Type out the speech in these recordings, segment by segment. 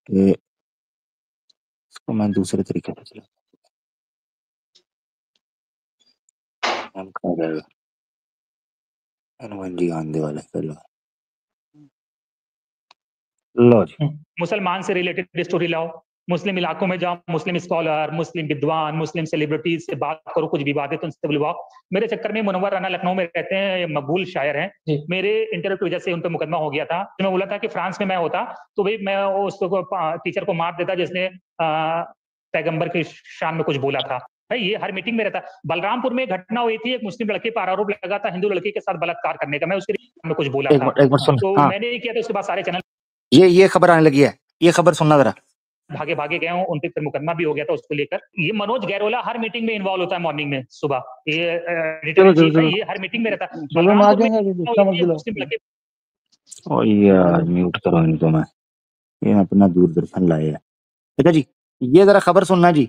कि इसको मैं दूसरे तरीके से चला हम कहा जाएगा हनुमान जी आंधे वाला कर लो जी। मुसलमान से रिलेटेड स्टोरी लाओ, मुस्लिम इलाकों में जाओ, मुस्लिम स्कॉलर, मुस्लिम विद्वान, मुस्लिम सेलिब्रिटीज से बात करो, कुछ विवादित उनसे बुलवाओ। मेरे चक्कर में मुनव्वर राना लखनऊ में रहते हैं, मकबूल शायर हैं। मेरे इंटरव्यू की वजह से उन पर मुकदमा हो गया था। तो मैं बोला था कि फ्रांस में मैं होता तो भाई मैं उस टीचर को मार देता जिसने पैगंबर की शान में कुछ बोला था। भाई ये हर मीटिंग में रहता। बलरामपुर में घटना हुई थी, एक मुस्लिम लड़के पर आरोप लगा था हिंदू लड़की के साथ बलात्कार करने का, मैं उसके में कुछ बोला था। एक मिनट सुन। तो हाँ, मैंने ये किया था, उसके बाद सारे चैनल ये खबर आने लगी है, ये खबर सुनना जरा। भागे भागे गए हूँ, उन पे फिर मुकदमा भी हो गया था उसको लेकर। ये मनोज गैरोला हर मीटिंग में इन्वॉल्व होता है मॉर्निंग में सुबह, ये एडिटर इन चीफ है, ये हर मीटिंग में रहता है। बलरामपुर में मुस्लिम लड़के और यार म्यूट करो इनको, मैं ये अपना दूरदर्शन लाए है। ठीक है जी, ये जरा खबर सुनना जी।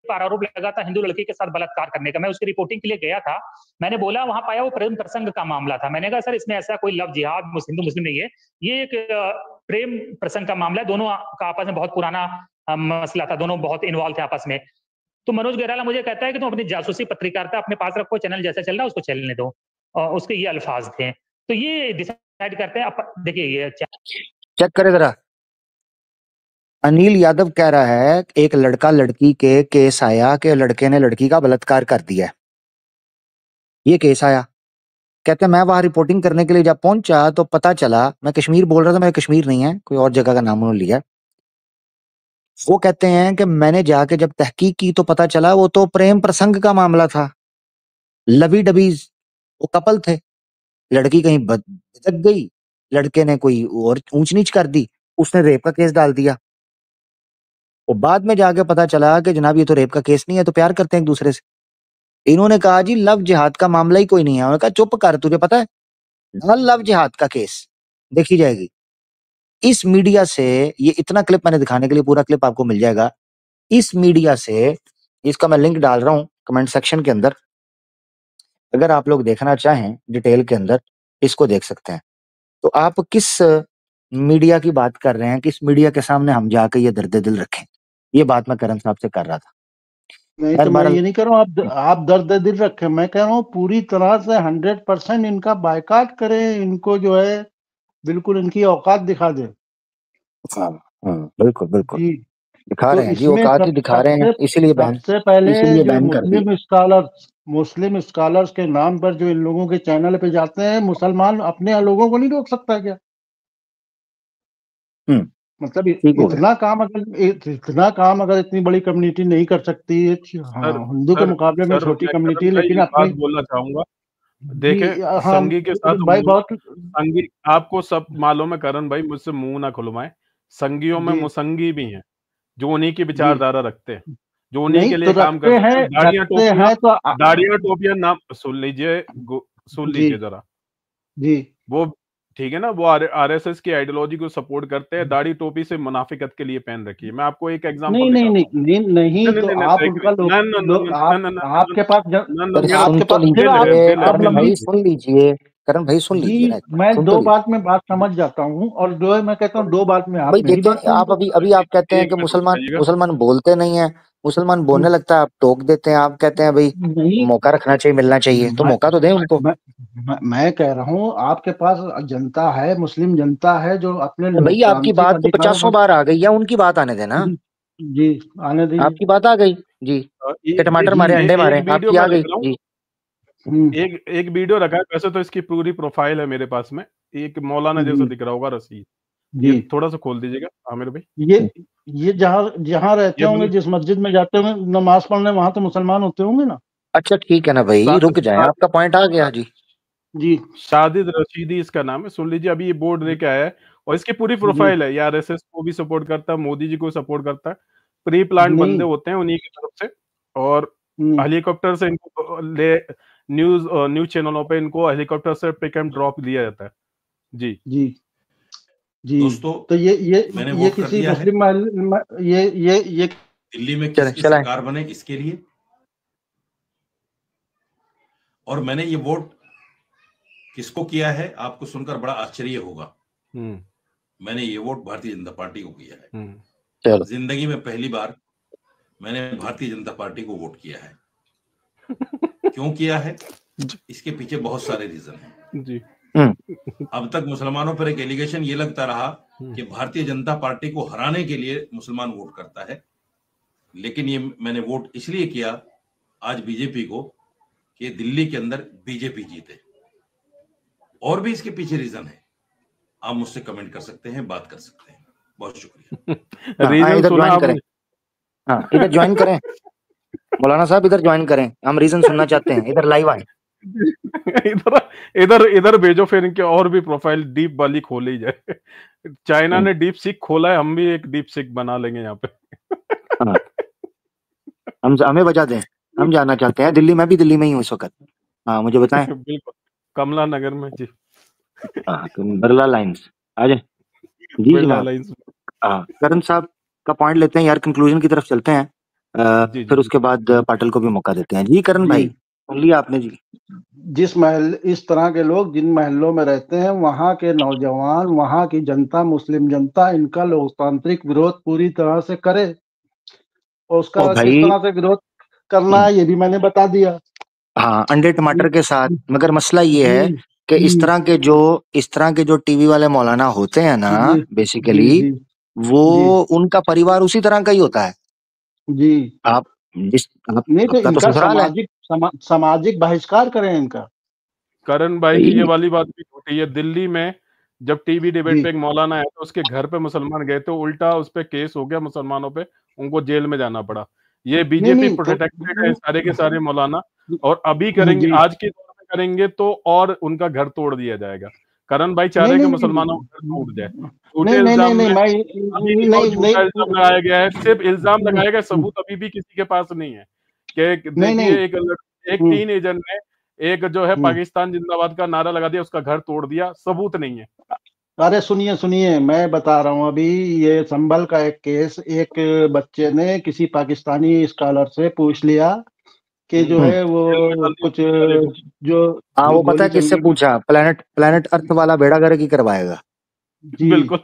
पर आरोप लगा था हिंदू लड़की के साथ बलात्कार करने का, मैं उसकी रिपोर्टिंग के लिए गया था। मैंने बोला, वहां पाया वो प्रेम प्रसंग का मामला था। मैंने कहा सर इसमें ऐसा कोई लव जिहाद हिंदू मुस्लिम नहीं है, ये एक प्रेम प्रसंग का मामला है, दोनों का आपस में बहुत पुराना मसला था, दोनों बहुत इन्वॉल्व थे आपस में। तो मनोज गैराला मुझे कहता है कि तुम अपनी जासूसी पत्रकारिता अपने पास रखो, चैनल जैसा चल रहा है उसको चलने दो, और उसके ये अल्फाज थे। तो ये डिसाइड करते हैं। देखिए ये चेक करे जरा। अनिल यादव कह रहा है एक लड़का लड़की के केस आया कि लड़के ने लड़की का बलात्कार कर दिया। ये केस आया, कहते मैं वहां रिपोर्टिंग करने के लिए जब पहुंचा तो पता चला, मैं कश्मीर बोल रहा था, मेरा कश्मीर नहीं है, कोई और जगह का नाम उन्होंने लिया। वो कहते हैं कि मैंने जाके जब तहकीक की तो पता चला वो तो प्रेम प्रसंग का मामला था, लवी डबीज, वो कपल थे। लड़की कहीं भटक गई, लड़के ने कोई और ऊंच नीच कर दी, उसने रेप का केस डाल दिया। और बाद में जाके पता चला कि जनाब ये तो रेप का केस नहीं है, तो प्यार करते हैं एक दूसरे से। इन्होंने कहा जी लव जिहाद का मामला ही कोई नहीं है। उन्होंने कहा चुप कर, तुझे पता है ना लव जिहाद का केस देखी जाएगी। इस मीडिया से, ये इतना क्लिप मैंने दिखाने के लिए, पूरा क्लिप आपको मिल जाएगा। इस मीडिया से, इसका मैं लिंक डाल रहा हूं कमेंट सेक्शन के अंदर, अगर आप लोग देखना चाहें डिटेल के अंदर इसको देख सकते हैं। तो आप किस मीडिया की बात कर रहे हैं, किस मीडिया के सामने हम जाके ये दर्द दिल रखें? ये बात मैं करण साहब से कर रहा था। नहीं तो मैं ये नहीं कर रहा हूँ आप दर्द दिल रखें, मैं कह रहा हूँ पूरी तरह से 100% इनका बायकॉट करें, इनको जो है बिल्कुल इनकी औकात दिखा दें। हाँ, बिल्कुल बिल्कुल जी दिखा तो रहे हैं जी, इसमें औकात ही दिखा रहे हैं, इसीलिए बैन, सबसे पहले इसीलिए जो बैन कर दी। मुस्लिम स्कॉलर्स के नाम पर जो इन लोगों के चैनल पे जाते हैं, मुसलमान अपने लोगों को नहीं रोक सकता क्या? मतलब इतना काम अगर इतनी बड़ी कम्युनिटी नहीं कर सकती है, हिंदू के मुकाबले में छोटी कम्युनिटी, लेकिन अपनी बोलना चाहूंगा, देखें हाँ संगी के साथ भाई बहुत संगी, आपको सब मालूम है करण भाई, मुझसे मुंह ना खुलवाएं, संगियों में मुसंगी भी हैं जो उन्हीं की विचारधारा रखते हैं, जो उन्हीं के लिए काम करते हैं। दाढ़ियां टोपियां नाम सुन लीजिए जरा जी, वो ठीक है ना, वो आरएसएस की आइडियोलॉजी को सपोर्ट करते हैं, दाढ़ी टोपी से मुनाफिकत के लिए पहन रखी है। मैं आपको एक एग्जांपल नहीं तो आप उनका आपके पास सुन लीजिए करण भाई, सुन लीजिए। मैं दो बात में बात समझ जाता हूँ, और जो है मैं कहता हूँ दो बात में आप नहीं बात। आप अभी आप कहते हैं कि मुसलमान बोलते नहीं है, मुसलमान बोलने लगता है आप टोक देते हैं, आप कहते हैं भाई मौका रखना चाहिए, मिलना चाहिए, तो मौका तो दें उनको। मैं कह रहा हूँ आपके पास जनता है, मुस्लिम जनता है जो अपने भाई आपकी बात तो 50 बार आ गई है, उनकी बात आने देना। जी आने दीजिए, आपकी बात आ गई जी, टमाटर मारे अंडे मारे, आपकी आ गई जी। एक वीडियो रखा है, वैसे तो इसकी पूरी प्रोफाइल है मेरे पास में, एक मौलाना जैसा दिख रहा होगा रसीद, ये थोड़ा सा खोल दीजिएगा आमिर भाई। ये जहाँ रहते होंगे, जिस मस्जिद में जाते होंगे नमाज पढ़ने, वहां तो मुसलमान होते होंगे ना। अच्छा ठीक है ना भाई, रुक जाए, आपका पॉइंट आ गया जी। जी शादिद रशीदी इसका नाम है, सुन लीजिए, अभी ये बोर्ड लेके आया है और इसकी पूरी प्रोफाइल है, ये आरएसएस को भी सपोर्ट करता है, मोदी जी को सपोर्ट करता है, प्री प्लान बंदे होते हैं उन्हीं की तरफ से, और हेलीकॉप्टर से इनको न्यूज चैनलों पे इनको हेलीकॉप्टर से पिक एंड ड्रॉप दिया जाता है। जी जी जी दोस्तों, तो ये किसी मुस्लिम ये दिल्ली में किसकी सरकार बने इसके लिए, और मैंने ये वोट किसको किया है आपको सुनकर बड़ा आश्चर्य होगा। मैंने ये वोट भारतीय जनता पार्टी को किया है। चलो, जिंदगी में पहली बार मैंने भारतीय जनता पार्टी को वोट किया है। क्यों किया है? इसके पीछे बहुत सारे रीजन हैं जी। अब तक मुसलमानों पर एक एलिगेशन ये लगता रहा कि भारतीय जनता पार्टी को हराने के लिए मुसलमान वोट करता है, लेकिन ये मैंने वोट इसलिए किया आज बीजेपी को कि दिल्ली के अंदर बीजेपी जीते। और भी इसके पीछे रीजन है, आप मुझसे कमेंट कर सकते हैं, बात कर सकते हैं। बहुत शुक्रिया। रीजन इधर सुना ज्वाइन करें। हाँ, इधर ज्वाइन करें। मौलाना साहब इधर ज्वाइन करें, हम रीजन सुनना चाहते हैं। इधर लाइव आए। इधर इधर इधर भेजो, फिर इनके और भी प्रोफाइल डीप वाली खोल ही जाए। चाइना ने डीप सीक खोला है, हम भी एक डीप सीक बना लेंगे यहाँ पे। हाँ, हमें बजा दें, हम जाना चाहते हैं दिल्ली। मैं भी दिल्ली में ही हूँ इस वक्त। हाँ, मुझे बताएं। बिल्कुल, कमला नगर में जी। हाँ, बिरला लाइंस आ जाए जी जनाब। हाँ, करण साहब का पॉइंट लेते हैं यार, कंक्लूजन की तरफ चलते हैं। फिर उसके बाद पाटिल को भी मौका देते हैं। जी करण भाई, सुन लिया आपने जी। जिस महल इस तरह के लोग जिन महलों में रहते हैं, वहां के नौजवान, वहां की जनता, मुस्लिम जनता इनका लोकतांत्रिक विरोध पूरी तरह से करे, और उसका किस तरह से विरोध करना है ये भी मैंने बता दिया। हाँ, अंडे टमाटर के साथ। मगर मसला ये है कि इस तरह के जो टीवी वाले मौलाना होते हैं ना, बेसिकली वो उनका परिवार उसी तरह का ही होता है जी। आप नहीं तो इनका सामाजिक बहिष्कार करें इनका। करण भाई की ये वाली बात भी होती है। दिल्ली में जब टीवी डिबेट पे एक मौलाना आया तो उसके घर पे मुसलमान गए तो उल्टा उस पे केस हो गया मुसलमानों पे, उनको जेल में जाना पड़ा। ये बीजेपी प्रोटेक्टेड है सारे के सारे मौलाना, और अभी करेंगे, आज के दौर में करेंगे तो और उनका घर तोड़ दिया जाएगा। करण भाई चाह रहे हैं कि मुसलमानों का घर टूट जाए। झूठे इल्जाम में झूठा इल्जाम लगाया गया है। सिर्फ इल्जाम लगाया गया, सबूत अभी भी किसी के पास नहीं है। कि देखिए एक टीनेजर ने एक जो है पाकिस्तान जिंदाबाद का नारा लगा दिया, उसका घर तोड़ दिया, सबूत नहीं है। अरे सुनिए, मैं बता रहा हूँ। अभी ये संभल का एक केस, एक बच्चे ने किसी पाकिस्तानी स्कॉलर से पूछ लिया कि जो है वो कुछ जो वो पता है किससे पूछा? प्लेनेट अर्थ वाला बेड़ा गर्क ही करवाएगा जी। बिल्कुल।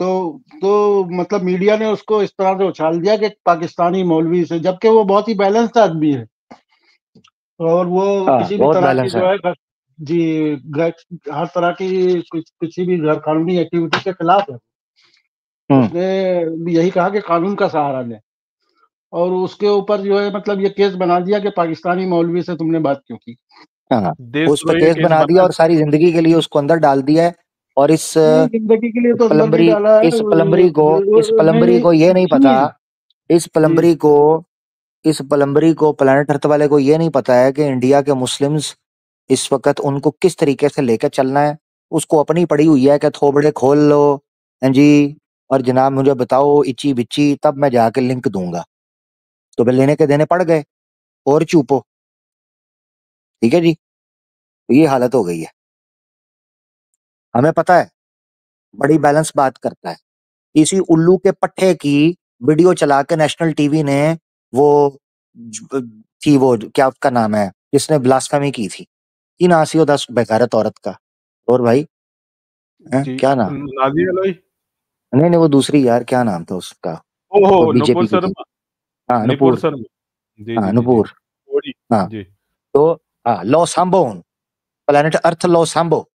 तो मतलब मीडिया ने उसको इस तरह से उछाल दिया कि पाकिस्तानी मौलवी से, जबकि वो बहुत ही बैलेंस्ड आदमी है और वो किसी भी तरह की जो है जी हर तरह की किसी भी गैर कानूनी एक्टिविटी के खिलाफ है। उसने यही कहा कि कानून का सहारा लें, और उसके ऊपर जो है मतलब ये केस बना दिया कि पाकिस्तानी मौलवी से तुमने बात क्यों की। हाँ, उस पर केस बना दिया और सारी जिंदगी के लिए उसको अंदर डाल दिया है। और इस जिंदगी के लिए तो अंदर नहीं डाला है। इस प्लम्बरी को ये नहीं पता, इस प्लम्बरी को प्लेनेट अर्थ वाले को ये नहीं पता है कि इंडिया के मुस्लिम्स इस वक्त उनको किस तरीके से लेकर चलना है। उसको अपनी पड़ी हुई है कि थोबड़े खोल लो जी और जनाब मुझे बताओ इची बिची, तब मैं जाके लिंक दूंगा। तो फिर लेने के देने पड़ गए और चुपो। ठीक है जी, ये हालत हो गई है। हमें पता है बड़ी बैलेंस बात करता है। इसी उल्लू के पट्टे की वीडियो चला के नेशनल टीवी ने वो थी, वो क्या उसका नाम है जिसने ब्लास्फेमी की थी, की नासी हो 10 बेगारत औरत का। और भाई क्या नाम? नहीं वो दूसरी यार, क्या नाम था उसका? नुपुर शर्मा। हाँ नुपुर शर्मा। हाँ नुपुर। हाँ तो लॉस हाम्बोन, प्लेनेट अर्थ लॉस हाम्बो।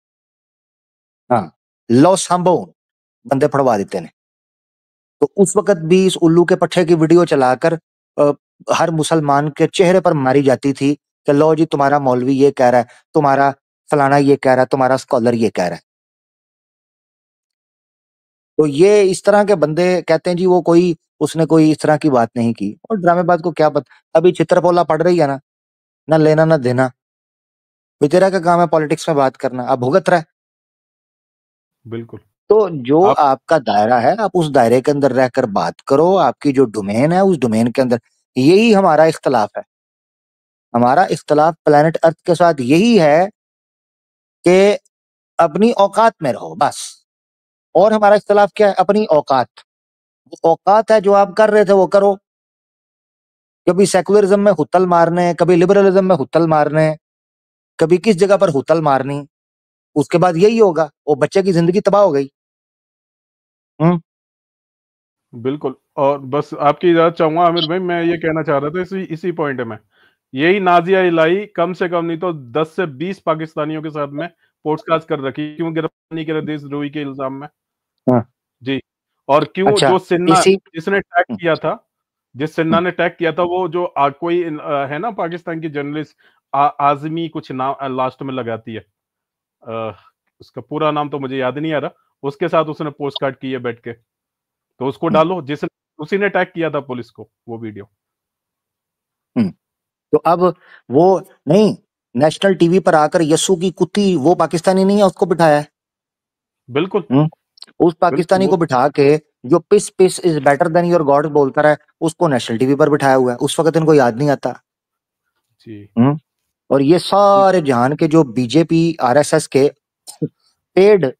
हाँ, लॉस हाम्बोन बंदे फड़वा देते ने। तो उस वक्त भी इस उल्लू के पट्टे की वीडियो चलाकर हर मुसलमान के चेहरे पर मारी जाती थी कि लो जी तुम्हारा मौलवी ये कह रहा है, तुम्हारा फलाना ये कह रहा है, तुम्हारा स्कॉलर ये कह रहा है। तो ये इस तरह के बंदे कहते हैं जी वो उसने कोई इस तरह की बात नहीं की। और ड्रामेबाज को क्या पता, अभी चित्रपोला पड़ रही है ना लेना ना देना। तेरा का काम है पॉलिटिक्स में बात करना, अब भुगत रहा है। बिल्कुल। तो जो आपका दायरा है आप उस दायरे के अंदर रहकर बात करो। आपकी जो डोमेन है उस डोमेन के अंदर, यही हमारा इख्तलाफ है। हमारा इख्तलाफ प्लेनेट अर्थ के साथ यही है कि अपनी औकात में रहो बस। और हमारा इख्तलाफ क्या है? अपनी औकात। औकात है जो आप कर रहे थे वो करो। कभी सेकुलरिज्म में हुतल मारने, कभी लिबरलिज्म में हुतल मारने, कभी किस जगह पर हुतल मारनी। उसके बाद यही होगा, वो बच्चे की जिंदगी तबाह हो गई। बिल्कुल। और बस आपकी इजाजत चाहूंगा आमिर भाई, मैं ये कहना चाह रहा था इसी पॉइंट में, यही नाजिया इलाही कम से कम नहीं तो 10 से 20 पाकिस्तानियों के साथ में पोस्टकास्ट कर रखी, क्यों गिरफ्तार नहीं करे देशद्रोही के इल्जाम में। हाँ। जी। और क्यों अच्छा, जो सिन्हा जिसने टैग किया था, जिस सिन्हा ने टैग किया था, वो जो कोई है ना पाकिस्तान की जर्नलिस्ट आजमी कुछ नाम लास्ट में लगाती है, उसका पूरा नाम तो मुझे याद नहीं आ रहा, उसके साथ उसने पोस्ट कार्ड की है बैठ के, तो उसको डालो, उसी ने टैग किया था पुलिस को वो वीडियो। तो अब वो नहीं, नेशनल टीवी पर आकर यस्सु की कुत्ती, वो पाकिस्तानी नहीं है, उसको बिठाया है। बिल्कुल। उस पाकिस्तानी को बिठा के जो peace peace is better than your God बोलता रहा है, उसको नेशनल टीवी पर बिठाया हुआ है। उस वक्त इनको याद नहीं आता जी। और ये सारे जहान के जो बीजेपी आरएसएस के पेड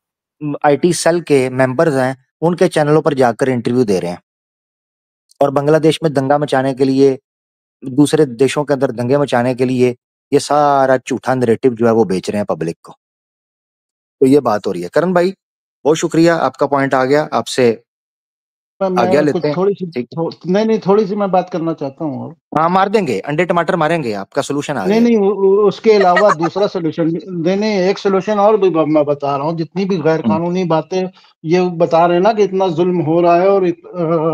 आईटी सेल के मेंबर्स हैं, उनके चैनलों पर जाकर इंटरव्यू दे रहे हैं और बांग्लादेश में दंगा मचाने के लिए, दूसरे देशों के अंदर दंगे मचाने के लिए ये सारा झूठा नैरेटिव जो है वो बेच रहे हैं पब्लिक को। तो ये बात हो रही है। करण भाई बहुत शुक्रिया, आपका पॉइंट आ गया, आपसे आज्ञा लेते हैं। नहीं, थोड़ी सी मैं बात करना चाहता हूँ। हाँ, मार देंगे, अंडे टमाटर मारेंगे, आपका सोल्यूशन आ गया। नहीं, उसके अलावा दूसरा सोल्यूशन, नहीं, एक सोल्यूशन और भी मैं बता रहा हूँ। जितनी भी गैर कानूनी बातें ये बता रहे हैं ना कि इतना जुल्म हो रहा है और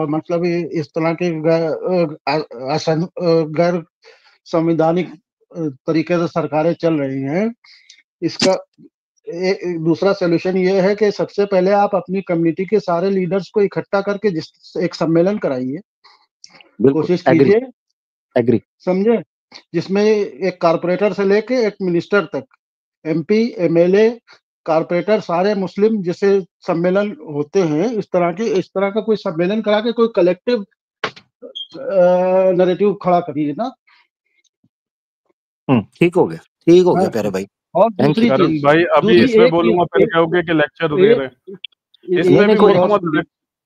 मतलब इस तरह के गैर संवैधानिक तरीके से सरकारें चल रही हैं, इसका दूसरा सोल्यूशन ये है कि सबसे पहले आप अपनी कम्युनिटी के सारे लीडर्स को इकट्ठा करके एक सम्मेलन कराइए, कोशिश कीजिए, एग्री, समझे, जिसमें एक कारपोरेटर से लेके एक मिनिस्टर तक, एमपी, एमएलए, कारपोरेटर, सारे मुस्लिम जैसे सम्मेलन होते हैं, इस तरह का कोई सम्मेलन करा के कोई कलेक्टिव नैरेटिव खड़ा करिए ना। ठीक हो गया प्यारे भाई। और दूसरी चीज भाई, अभी इसमें बोलूंगा फिर कहोगे कि लेक्चर दे रहे हैं, इसमें भी बोलूंगा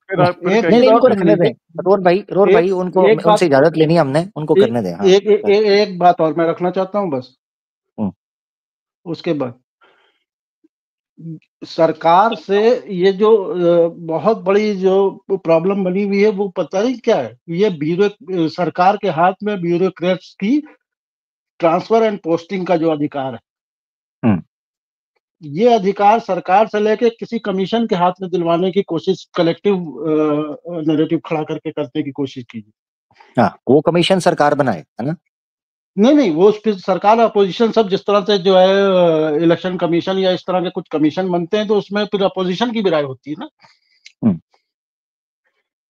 नहीं, इनको रखने दें। रोर भाई उनको उनसे इजाजत लेनी है हमने, उनको करने दें। हाँ, एक बात और मैं रखना चाहता हूँ बस। उसके बाद सरकार से ये जो बहुत बड़ी जो प्रॉब्लम बनी हुई है वो पता नहीं क्या है, ये सरकार के हाथ में ब्यूरोक्रेट्स की ट्रांसफर एंड पोस्टिंग का जो अधिकार है, ये अधिकार सरकार से लेके किसी कमीशन के हाथ में दिलवाने की कोशिश, कलेक्टिव नैरेटिव खड़ा करके करने की कोशिश कीजिए। हाँ, वो कमीशन सरकार बनाए, है ना? नहीं, वो सरकार अपोजिशन सब जिस तरह से जो है इलेक्शन कमीशन या इस तरह के कुछ कमीशन बनते हैं, तो उसमें फिर अपोजिशन की भी राय होती है ना।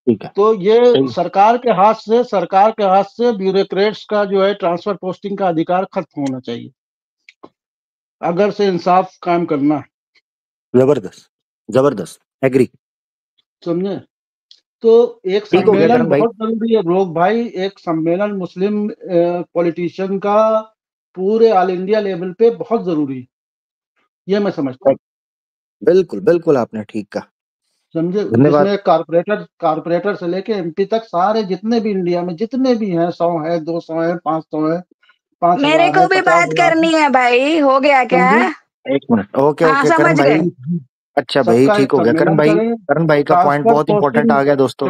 ठीक है। तो ये सरकार के हाथ से ब्यूरोक्रेट्स का जो है ट्रांसफर पोस्टिंग का अधिकार खत्म होना चाहिए, अगर से इंसाफ काम करना है। जबरदस्त एग्री, समझे। तो एक सम्मेलन बहुत जरूरी है रोग भाई, एक सम्मेलन मुस्लिम पॉलिटिशियन का पूरे ऑल इंडिया लेवल पे बहुत जरूरी है, ये मैं समझता हूँ। बिल्कुल आपने ठीक कहा, समझे। जिसमें कारपोरेटर से लेके एमपी तक सारे जितने भी इंडिया में जितने भी हैं, 100 है, 200 है, 500 है, 5,000 मेरे को भी बात करनी है भाई, हो गया क्या? एक मिनट, ओके समझ गए। अच्छा भाई, ठीक हो गया। करण भाई का पॉइंट बहुत इंपॉर्टेंट आ गया दोस्तों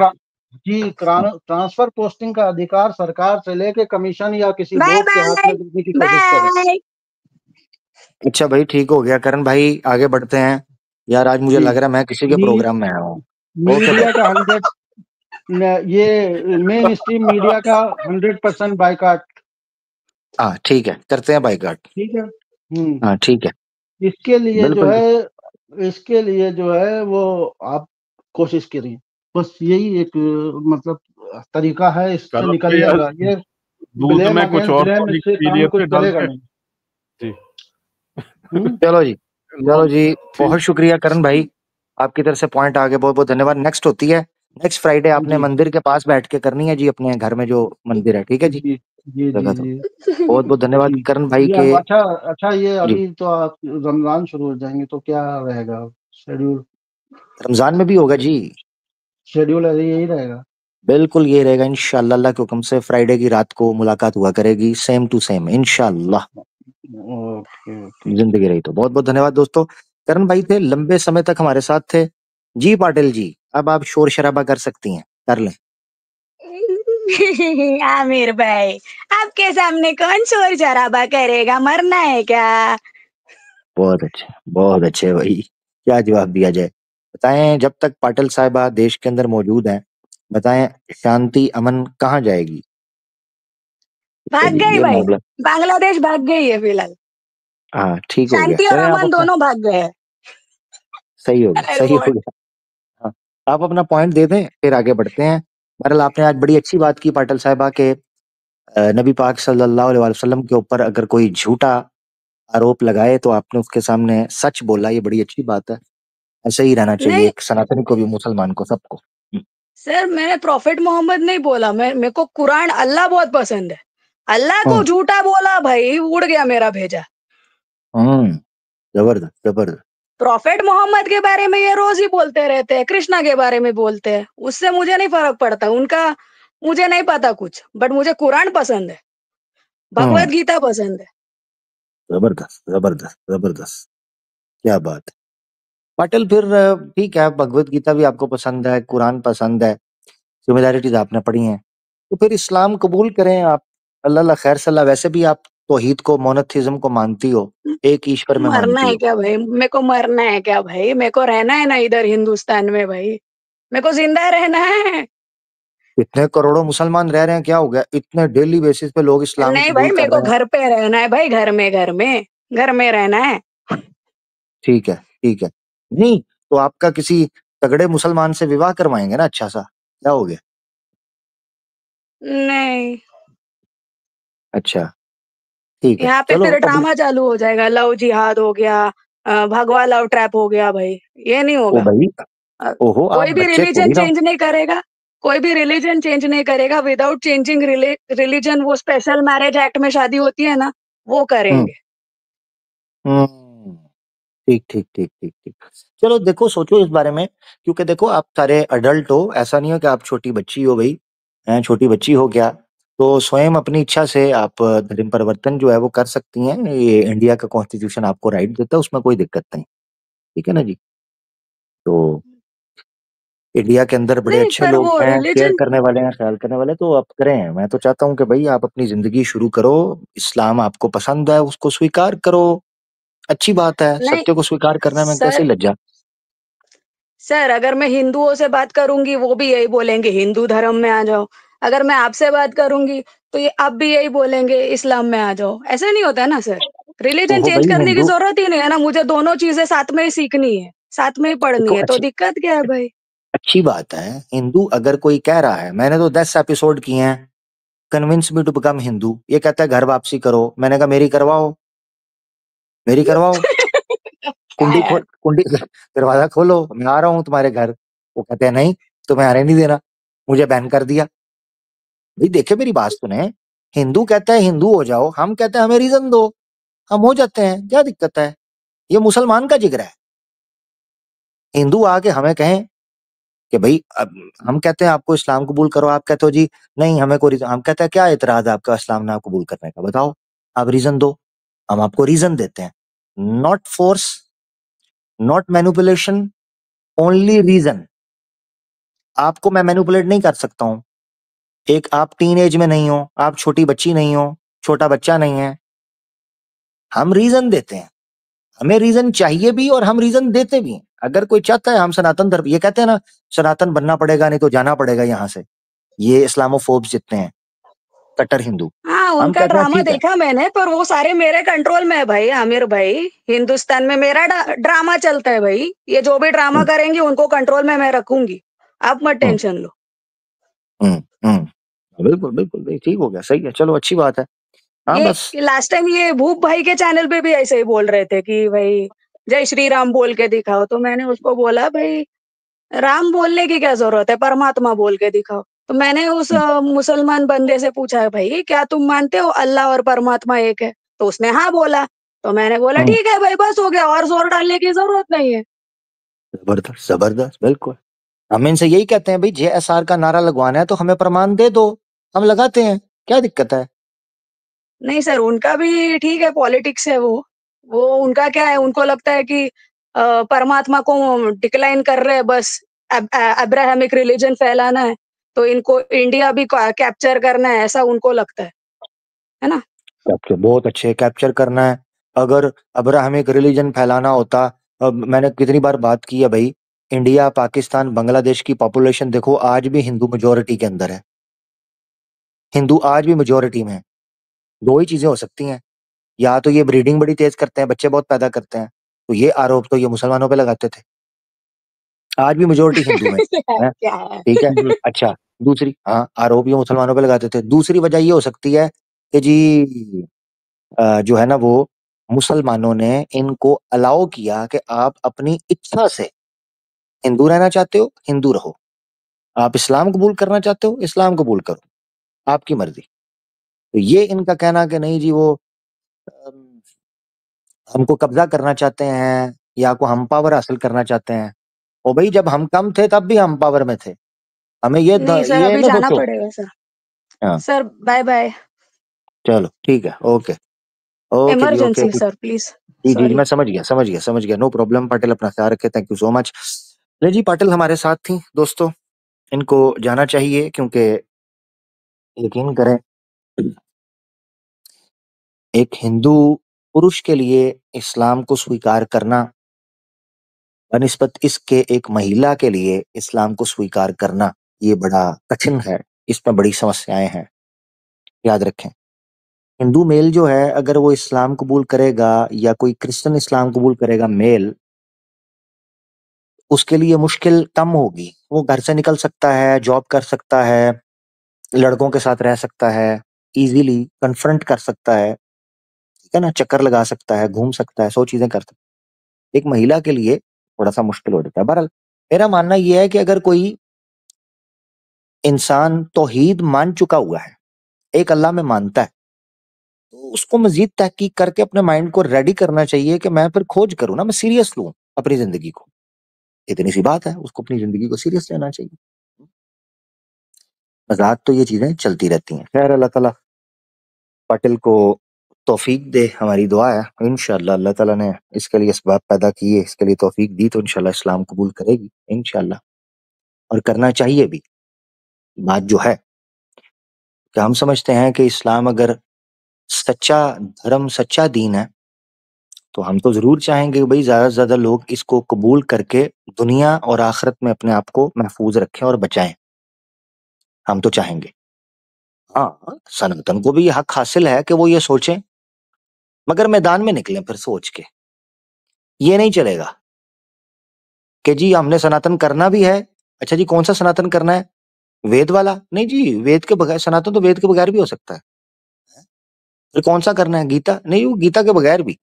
जी। ट्रांसफर पोस्टिंग का अधिकार सरकार से लेके कमीशन या किसी बोर्ड के हाथ में देने की कोशिश करें। अच्छा भाई, ठीक हो गया। करण भाई आगे बढ़ते हैं यार, आज मुझे लग रहा है मैं किसी के प्रोग्राम में आया हूँ। मीडिया का 100 ये मेन स्ट्रीम मीडिया का 100% बाइकाट। हाँ ठीक है, करते हैं बाइकाट। ठीक है। हाँ ठीक है। इसके लिए जो है वो आप कोशिश करिए, बस यही एक मतलब तरीका है, इससे निकल जाएगा। ये दूध में कुछ और करेगा नहीं। जी। चलो जी, बहुत शुक्रिया करण भाई, आपकी तरफ से पॉइंट आ गए, बहुत बहुत धन्यवाद। नेक्स्ट होती है नेक्स्ट फ्राइडे, आपने मंदिर के पास बैठ के करनी है जी, अपने घर में जो मंदिर है, ठीक है जी। बहुत बहुत धन्यवाद करण भाई के। अच्छा ये अभी तो आप रमजान शुरू हो जाएंगे तो क्या रहेगा शेड्यूल? रमजान में भी होगा जी शेड्यूल, यही रहेगा? बिल्कुल ये रहेगा इंशाअल्लाह, अल्लाह के हुक्म से फ्राइडे की रात को मुलाकात हुआ करेगी, सेम टू सेम इंशाअल्लाह। जिंदगी रही तो। बहुत बहुत धन्यवाद दोस्तों। करण भाई थे, लंबे समय तक हमारे साथ थे। जी पाटिल जी, अब आप शोर शराबा कर सकती हैं, कर लें। आमिर भाई, आपके सामने कौन शोर शराबा करेगा, मरना है क्या? बहुत अच्छे भाई, क्या जवाब दिया जाए। बताएं, जब तक पाटिल साहिबा देश के अंदर मौजूद हैं, बताएं शांति अमन कहाँ जाएगी? भाग जी, गई ये भाई, मामला, बांग्लादेश भाग गई है फिलहाल। हाँ ठीक हो गया, शांति और चले आप अमन अपना, दोनों भाग गए हैं। सही हो गया, सही हो गया। हाँ, आप अपना पॉइंट दे दें, फिर आगे बढ़ते हैं। बहरहाल आपने आज बड़ी अच्छी बात की पाटिल साहिबा के, नबी पाक सल्लल्लाहु अलैहि वसल्लम के ऊपर अगर कोई झूठा आरोप लगाए तो आपने उसके सामने सच बोला, ये बड़ी अच्छी बात है। ऐसे ही रहना चाहिए, नहीं एक सनातनी को भी, मुसलमान को, सबको। सर, मैंने प्रॉफिट मोहम्मद नहीं बोला, मेरे को कुरान अल्लाह बहुत पसंद है। अल्लाह को हम्म झूठा बोला भाई, उड़ गया मेरा भेजा। हम्म, जबरदस्त जबरदस्त। प्रॉफिट मोहम्मद के बारे में ये रोज ही बोलते रहते हैं, कृष्णा के बारे में बोलते हैं, उससे मुझे नहीं फर्क पड़ता उनका, मुझे नहीं पता कुछ, बट मुझे कुरान पसंद है, भगवत हम्म, गीता पसंद है। जबरदस्त जबरदस्त जबरदस्त, क्या बात है पाटिल। फिर ठीक है, भगवत गीता भी आपको पसंद है, कुरान पसंद है, सिमिलैरिटीज आपने पढ़ी हैं, तो फिर इस्लाम कबूल करें आप। अल्लाह खैर सल्ला। वैसे भी आप तौहीद को, मोनोथिज्म को मानती हो, एक ईश्वर में मरना मानती है हो। क्या भाई? मेरे को मरना है क्या भाई? मेरे को रहना है ना इधर हिंदुस्तान में भाई, मेरे को जिंदा रहना है। इतने करोड़ों मुसलमान रह रहे हैं, क्या हो गया, इतने डेली बेसिस पे लोग इस्लाम नहीं भाई, कबूल मेरे कर को रहे हैं। घर पे रहना है भाई, घर में रहना है। ठीक है ठीक है, नहीं तो आपका किसी तगड़े मुसलमान से विवाह करवाएंगे ना, अच्छा सा, क्या हो गया? नहीं, अच्छा ठीक है, यहाँ पे चलो फिर अब। ड्रामा चालू हो जाएगा, लव जिहाद हो गया, भगवा लव ट्रैप हो गया भाई, ये नहीं ओ होगा। भाई, अ, ओहो, आप कोई भी बच्चे रिलीजन थोड़ी ना। चेंज नहीं करेगा, कोई भी रिलीजन चेंज नहीं करेगा विदाउट चेंजिंग रिलीजन। वो स्पेशल मैरिज एक्ट में शादी होती है ना, वो हम्म करेंगे। हम्म, ठीक ठीक ठीक ठीक ठीक। चलो देखो, सोचो इस बारे में, क्योंकि देखो आप सारे अडल्ट हो, ऐसा नहीं हो कि आप छोटी बच्ची हो भाई। छोटी बच्ची हो क्या, तो स्वयं अपनी इच्छा से आप धर्म परिवर्तन जो है वो कर सकती हैं। ये इंडिया का कॉन्स्टिट्यूशन आपको राइट देता है, उसमें कोई दिक्कत नहीं। ठीक है ना जी। तो इंडिया के अंदर बड़े नहीं, अच्छे पर लोग वो हैं, केयर रिलीजन, करने वाले हैं, ख्याल करने वाले, तो आप करें। मैं तो चाहता हूँ कि भाई आप अपनी जिंदगी शुरू करो। इस्लाम आपको पसंद है, उसको स्वीकार करो, अच्छी बात है। नहीं सत्य को स्वीकार करने में कैसे सर, लज्जा। अगर मैं हिंदुओं से बात करूंगी वो भी यही बोलेंगे हिंदू धर्म में आ जाओ। अगर मैं आपसे बात करूंगी तो ये आप भी यही बोलेंगे इस्लाम में आ जाओ। ऐसा नहीं होता है ना सर, रिलीजन ओहो चेंज भाई, करने की हिंदू, जरूरत ही नहीं है ना, मुझे दोनों चीजें साथ में ही सीखनी है, साथ में ही पढ़नी देखो है, तो अच्छी, दिक्कत क्या है भाई? अच्छी बात है। हिंदू अगर कोई कह रहा है, मैंने तो 10 एपिसोड किए हैं, convince me to become Hindu, ये कहता है घर वापसी करो, मैंने कहा मेरी करवाओ, मेरी करवाओ, क्या यार? कुंडी दरवाजा खोलो, मैं आ रहा हूँ तुम्हारे घर। वो कहते हैं नहीं, तुम्हें आने नहीं देना, मुझे बैन कर दिया। भाई देखे, मेरी बात सुने, हिंदू कहता है हिंदू हो जाओ, हम कहते हैं हमें रीजन दो, हम हो जाते हैं, क्या दिक्कत है? ये मुसलमान का जिक्र है। हिंदू आके हमें कहें कि भाई अब, हम कहते हैं आपको इस्लाम कबूल करो, आप कहते हो जी नहीं हमें कोई हम कहते हैं क्या एतराज है आपका इस्लाम ना कबूल करने का, बताओ, आप रीजन दो, हम आपको रीजन देते हैं। Not force, not manipulation, only reason. आपको मैं मैनिपुलेट नहीं कर सकता हूं। एक आप टीन एज में नहीं हो, आप छोटी बच्ची नहीं हो, छोटा बच्चा नहीं है, हम रीजन देते हैं। हमें रीजन चाहिए भी और हम रीजन देते भी हैं। अगर कोई चाहता है हम सनातन धर्म, ये कहते हैं ना सनातन बनना पड़ेगा नहीं तो जाना पड़ेगा यहाँ से, ये इस्लामोफोब्स जितने हैं, कट्टर हिंदू, हाँ, हम उनका कहते हैं ड्रामा ठीक है। देखा मैंने, पर वो सारे मेरे कंट्रोल में है भाई। आमिर भाई, हिंदुस्तान में मेरा ड्रामा चलता है भाई, ये जो भी ड्रामा हम्म करेंगे उनको कंट्रोल में मैं रखूंगी, आप मत हम्म टेंशन लो। बिल्कुल बिल्कुल भाई, ठीक हो गया, सही है, चलो अच्छी बात है। हाँ ये बस। लास्ट टाइम ये भूप भाई के चैनल पे भी ऐसे ही बोल रहे थे कि भाई जय श्री राम बोल के दिखाओ, तो मैंने उसको बोला भाई राम बोलने की क्या जरूरत है, परमात्मा बोल के दिखाओ। तो मैंने उस हम्म मुसलमान बंदे से पूछा भाई क्या तुम मानते हो अल्लाह और परमात्मा एक है? तो उसने हाँ बोला, तो मैंने बोला हम्म, ठीक है भाई, बस हो गया, और जोर डालने की जरूरत नहीं है। जबरदस्त जबरदस्त, बिल्कुल। हम इनसे यही कहते हैं भाई, JSR का नारा लगवाना है तो हमें प्रमाण दे दो, हम लगाते हैं, क्या दिक्कत है? नहीं सर, उनका भी ठीक है, पॉलिटिक्स है वो उनका क्या है, उनको लगता है कि परमात्मा को डिक्लाइन कर रहे हैं, बस अब्राहमिक रिलीजन फैलाना है, तो इनको इंडिया भी कैप्चर करना है, ऐसा उनको लगता है ना? कैप्चर बहुत अच्छे, कैप्चर करना है। अगर अब्राहमिक रिलीजन फैलाना होता, अब मैंने कितनी बार बात की है भाई, इंडिया, पाकिस्तान, बांग्लादेश की पॉपुलेशन देखो, आज भी हिंदू मेजोरिटी के अंदर है। हिंदू आज भी मेजोरिटी में है। दो ही चीजें हो सकती हैं, या तो ये ब्रीडिंग बड़ी तेज करते हैं, बच्चे बहुत पैदा करते हैं, तो ये आरोप तो ये मुसलमानों पे लगाते थे। आज भी मेजोरिटी हिंदू में है, क्या है? ठीक है। अच्छा, दूसरी, हाँ, आरोप ये मुसलमानों पे लगाते थे। दूसरी वजह ये हो सकती है कि जी जो है ना, वो मुसलमानों ने इनको अलाउ किया कि आप अपनी इच्छा से हिंदू रहना चाहते हो, हिंदू रहो। आप इस्लाम कबूल करना चाहते हो, इस्लाम कबूल करो, आपकी मर्जी। तो ये इनका कहना कि नहीं जी, वो अम, हमको कब्जा करना चाहते हैं या को हम पावर हासिल करना चाहते हैं। और भाई जब हम कम थे तब भी हम पावर में थे, हमें नहीं सर, ये अभी ना जाना सोचो। पड़ेगा सर। हाँ, सर बाय बाय। चलो ठीक है, ओके। ओके जी, ओके इमरजेंसी जी। Sir, please. जी, सॉरी। मैं समझ गया, नो प्रॉब्लम पाटिल, अपना ख्याल रखे, थैंक यू सो मच। ले जी, पाटिल हमारे साथ थी दोस्तों, इनको जाना चाहिए, क्योंकि यकीन करें, एक हिंदू पुरुष के लिए इस्लाम को स्वीकार करना बनिस्बत इसके एक महिला के लिए इस्लाम को स्वीकार करना, ये बड़ा कठिन है, इसमें बड़ी समस्याएं हैं। याद रखें, हिंदू मेल जो है, अगर वो इस्लाम कबूल करेगा या कोई क्रिश्चियन इस्लाम कबूल करेगा मेल, उसके लिए मुश्किल कम होगी। वो घर से निकल सकता है, जॉब कर सकता है, लड़कों के साथ रह सकता है, इजीली कन्फ्रंट कर सकता है, ठीक है ना, चक्कर लगा सकता है, घूम सकता है, 100 चीजें कर सकता है। एक महिला के लिए थोड़ा सा मुश्किल हो जाता है। बहरहाल, मेरा मानना यह है कि अगर कोई इंसान तौहीद मान चुका हुआ है, एक अल्लाह में मानता है, तो उसको मजीद तहकीक करके अपने माइंड को रेडी करना चाहिए कि मैं फिर खोज करूं ना, मैं सीरियस लूं अपनी जिंदगी को। इतनी सी बात है, उसको अपनी जिंदगी को सीरियस लेना चाहिए। मजाक तो ये चीजें चलती रहती हैं। खैर, अल्लाह ताला पाटिल को तौफीक दे, हमारी दुआ है। इंशाअल्लाह अल्लाह ताला ने इसके लिए इसबाब पैदा किए, इसके लिए तौफीक दी, तो इंशाअल्लाह इस्लाम कबूल करेगी इंशाअल्लाह, और करना चाहिए भी। बात जो है कि हम समझते हैं कि इस्लाम अगर सच्चा धर्म, सच्चा दीन है, तो हम तो जरूर चाहेंगे कि भाई ज्यादा से ज्यादा लोग इसको कबूल करके दुनिया और आखिरत में अपने आप को महफूज रखें और बचाएं। हम तो चाहेंगे। हाँ, सनातन को भी ये हक हासिल है कि वो ये सोचें, मगर मैदान में निकलें फिर सोच के। ये नहीं चलेगा कि जी हमने सनातन करना भी है। अच्छा जी, कौन सा सनातन करना है? वेद वाला? नहीं जी, वेद के बगैर सनातन तो वेद के बगैर भी हो सकता है। फिर कौन सा करना है? गीता? नहीं, वो गीता के बगैर भी।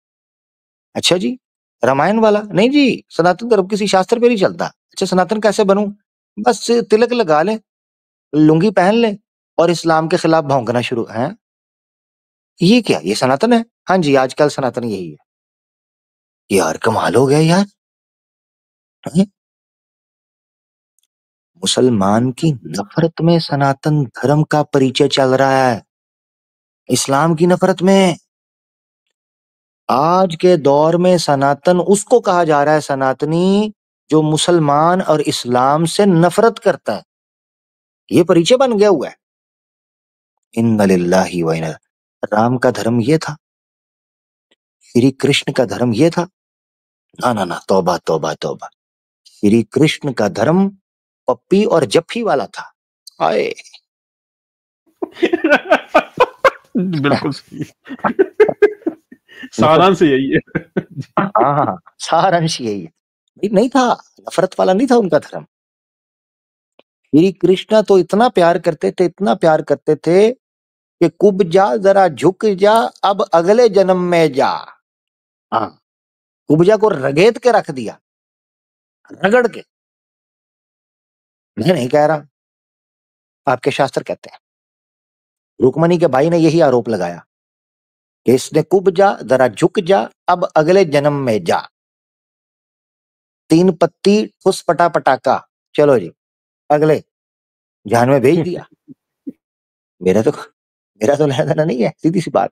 अच्छा जी, रामायण वाला? नहीं जी, सनातन धर्म किसी शास्त्र पे नहीं चलता। अच्छा, सनातन कैसे बनूं? बस तिलक लगा ले, लुंगी पहन ले, और इस्लाम के खिलाफ भौंकना शुरू है। ये क्या, ये सनातन है? हाँ जी, आजकल सनातन यही है। यार कमाल हो गया यार। हैं? मुसलमान की नफरत में सनातन धर्म का परिचय चल रहा है, इस्लाम की नफरत में। आज के दौर में सनातन उसको कहा जा रहा है, सनातनी, जो मुसलमान और इस्लाम से नफरत करता है। ये परिचय बन गया हुआ है। इन्ना लिल्लाहि व इन्ना, राम का धर्म ये था, श्री कृष्ण का धर्म ये था? ना ना ना, तौबा तौबा तौबा। श्री कृष्ण का धर्म पप्पी और जफ्फी वाला था। आए बिल्कुल सही। सारांश यही है। हाँ, सारांश यही है। नहीं था, नफरत वाला नहीं था उनका धर्म। श्री कृष्ण तो इतना प्यार करते थे, इतना प्यार करते थे कि कुब जा, जरा झुक जा, अब अगले जन्म में जा। हाँ, कुब्जा को रगेद के रख दिया, रगड़ के। मैं नहीं कह रहा, आपके शास्त्र कहते हैं। रुक्मणी के भाई ने यही आरोप लगाया कि इसने कुब जा, जरा झुक जा, अब अगले जन्म में जा। 3 पत्ती ठुस पटा पटाका, चलो जी अगले जान में भेज दिया। मेरा तो मेरा तो लेना देना नहीं है, सीधी सी बात।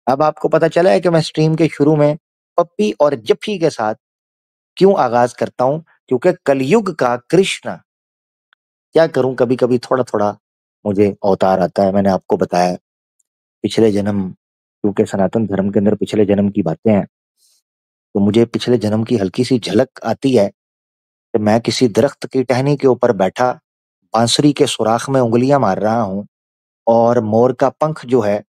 अब आपको पता चला है कि मैं स्ट्रीम के शुरू में पप्पी और जप्फी के साथ क्यों आगाज करता हूं, क्योंकि कलयुग का कृष्ण, क्या करूं, कभी कभी थोड़ा थोड़ा मुझे अवतार आता है। मैंने आपको बताया पिछले जन्म, क्योंकि सनातन धर्म के अंदर पिछले जन्म की बातें हैं, तो मुझे पिछले जन्म की हल्की सी झलक आती है कि मैं किसी दरख्त की टहनी के ऊपर बैठा बांसुरी के सुराख में उंगलियां मार रहा हूं और मोर का पंख जो है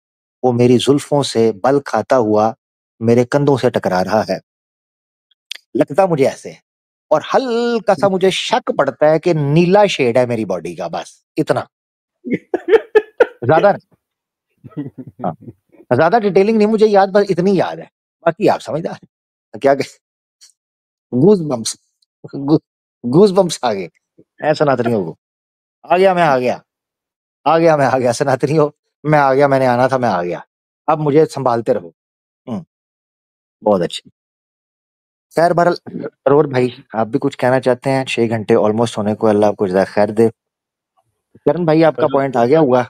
वो मेरी जुल्फों से बल खाता हुआ मेरे कंधों से टकरा रहा है। लगता मुझे ऐसे है। और हल्का सा मुझे शक पड़ता है कि नीला शेड है मेरी बॉडी का, बस इतना, ज्यादा नहीं। हाँ, ज्यादा डिटेलिंग नहीं मुझे याद, बस इतनी याद है, बाकी आप समझदार हैं। क्या गूज बम्स, गूज बम्स आ गए ऐ सनातनियों को। आ गया मैं, आ गया सनातनियों, मैं आ गया, मैंने आना था, मैं आ गया। अब मुझे संभालते रहो। बहुत अच्छी। खैर बहरल, अरोर भाई आप भी कुछ कहना चाहते हैं? 6 घंटे ऑलमोस्ट होने को, अल्लाह आपको जज़ा खैर दे। करण भाई आपका पॉइंट आ गया हुआ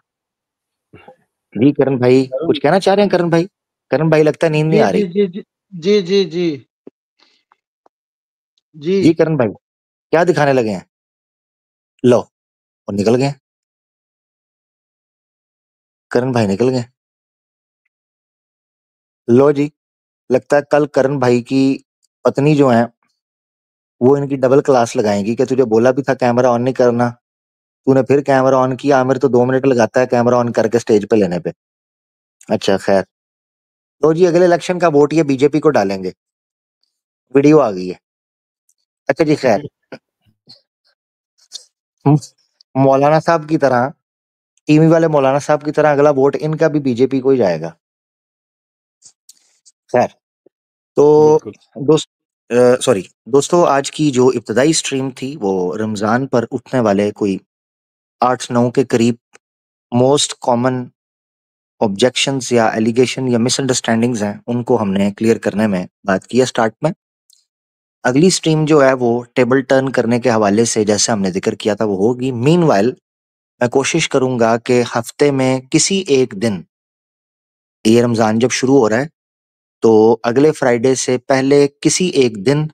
जी। करण भाई कुछ कहना चाह रहे हैं? करण भाई, करण भाई लगता है नींद नहीं आ रही। जी जी जी जी जी जी जी करण भाई क्या दिखाने लगे हैं? लो और निकल गए करण भाई, निकल गए। लो जी, लगता है कल करण भाई की पत्नी जो है वो इनकी डबल क्लास लगाएंगी कि तुझे बोला भी था कैमरा ऑन नहीं करना, तूने फिर कैमरा ऑन किया। आमिर तो 2 मिनट लगाता है कैमरा ऑन करके स्टेज पे लेने पे। अच्छा खैर, तो जी अगले इलेक्शन का वोट ये बीजेपी को डालेंगे। वीडियो आ गई है। अच्छा जी खैर, मौलाना साहब की तरह, टीवी वाले मौलाना साहब की तरह अगला वोट इनका भी बीजेपी को ही जाएगा। खैर, तो दोस्तों आज की जो इब्तदाई स्ट्रीम थी वो रमजान पर उठने वाले कोई 8-9 के करीब मोस्ट कॉमन ऑब्जेक्शंस या एलिगेशन या मिसअंडरस्टैंडिंग्स हैं, उनको हमने क्लियर करने में बात की है स्टार्ट में। अगली स्ट्रीम जो है वो टेबल टर्न करने के हवाले से, जैसे हमने जिक्र किया था, वो होगी। मीनवाइल मैं कोशिश करूंगा कि हफ्ते में किसी एक दिन, ये रमजान जब शुरू हो रहा है तो अगले फ्राइडे से पहले किसी एक दिन